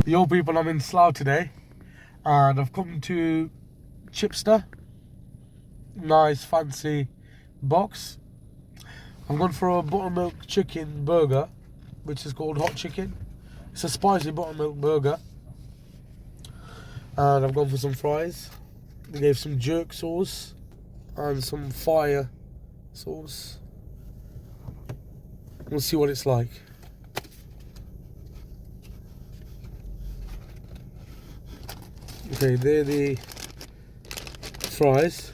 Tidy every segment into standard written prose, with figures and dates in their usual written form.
Yo people, I'm in Slough today and I've come to Chipsta. Nice fancy box. I'm going for a buttermilk chicken burger, which is called hot chicken. It's a spicy buttermilk burger. And I've gone for some fries. They gave some jerk sauce and some fire sauce. We'll see what it's like. Okay, they're the fries.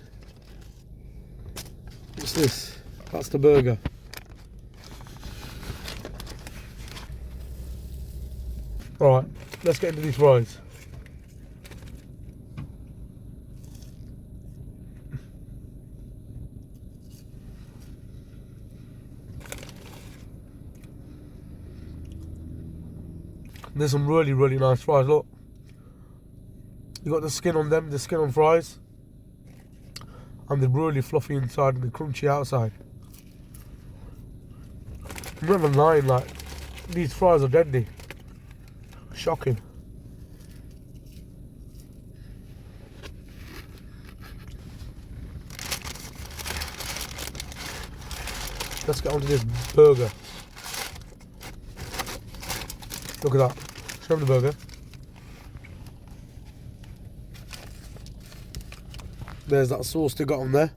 What's this? That's the burger. Alright, let's get into these fries. There's some really nice fries, look. You got the skin on them, the skin on fries. And they're really fluffy inside and they're crunchy outside. I'm not even lying, like, these fries are deadly. Shocking. Let's get onto this burger. Look at that. Show them the burger. There's that sauce they got on there.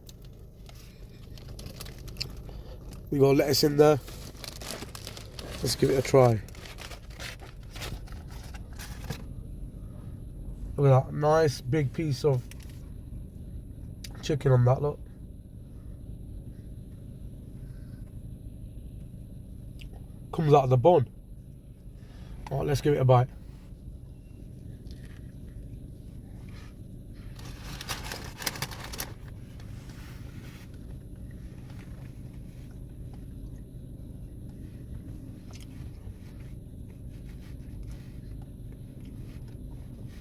We got lettuce in there. Let's give it a try. Look at that, nice big piece of chicken on that, look. Comes out of the bun. Alright, let's give it a bite.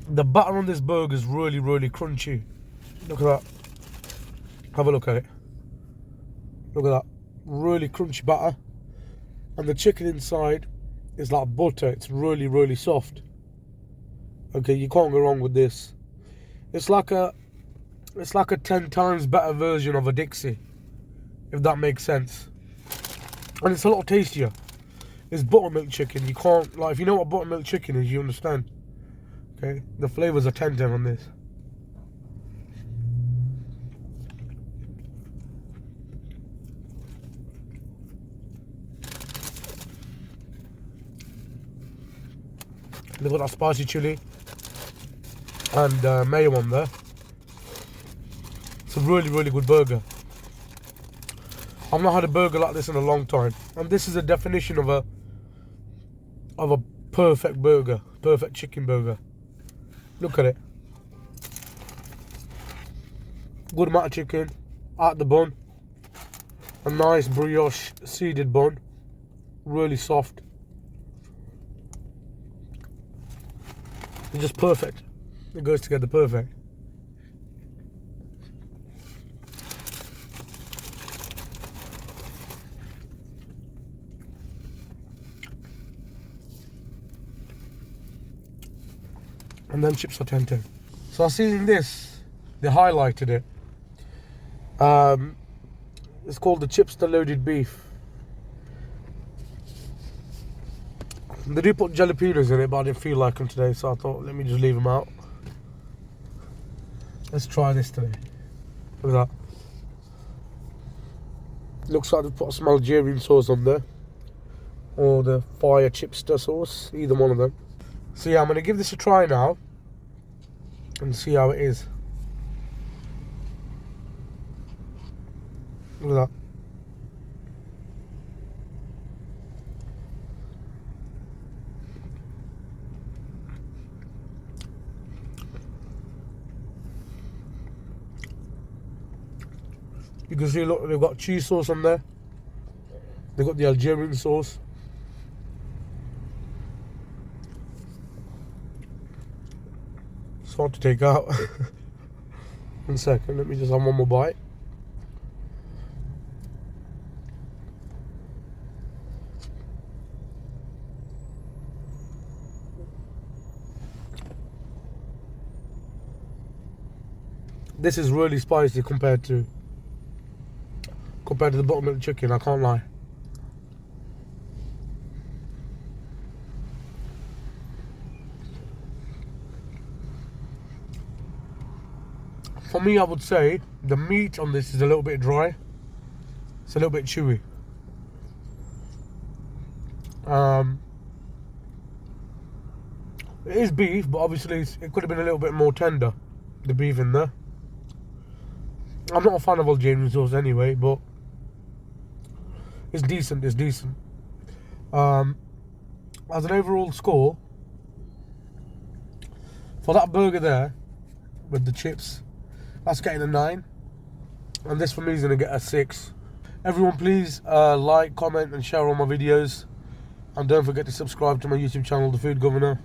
The batter on this burger is really crunchy. Look at that. Have a look at it. Look at that. Really crunchy batter. And the chicken inside is like butter. It's really soft. Okay, you can't go wrong with this. It's like a 10 times better version of a Dixie, if that makes sense. And it's a lot tastier. It's buttermilk chicken. You can't, like, if you know what buttermilk chicken is, you understand. Okay, the flavors are 10 on this. They've got that spicy chili and mayo on there. It's a really good burger. I've not had a burger like this in a long time, and this is a definition of a perfect burger, perfect chicken burger. Look at it. Good amount of chicken at the bun. A nice brioche seeded bun. Really soft. It's just perfect. It goes together perfect. And then chips are 10. So I seen this, they highlighted it. It's called the Chipsta loaded beef. They do put jalapenos in it, but I didn't feel like them today, so I thought, let me just leave them out. Let's try this today. Look at that. Looks like they've put some Algerian sauce on there, or the fire Chipsta sauce, either one of them. So yeah, I'm gonna give this a try now and see how it is. Look at that. You can see, look, they've got cheese sauce on there. They've got the Algerian sauce. It's hard to take out. 1 second, let me just have one more bite. this is really spicy compared to the buttermilk chicken, I can't lie. For me, I would say the meat on this is a little bit dry. It's a little bit chewy. It is beef, but obviously it could have been a little bit more tender, the beef in there. I'm not a fan of Algerian sauce anyway, but it's decent, it's decent. As an overall score, for that burger there, with the chips, that's getting a 9. And this for me is going to get a 6. Everyone please like, comment and share all my videos. And don't forget to subscribe to my YouTube channel, The Food Governor.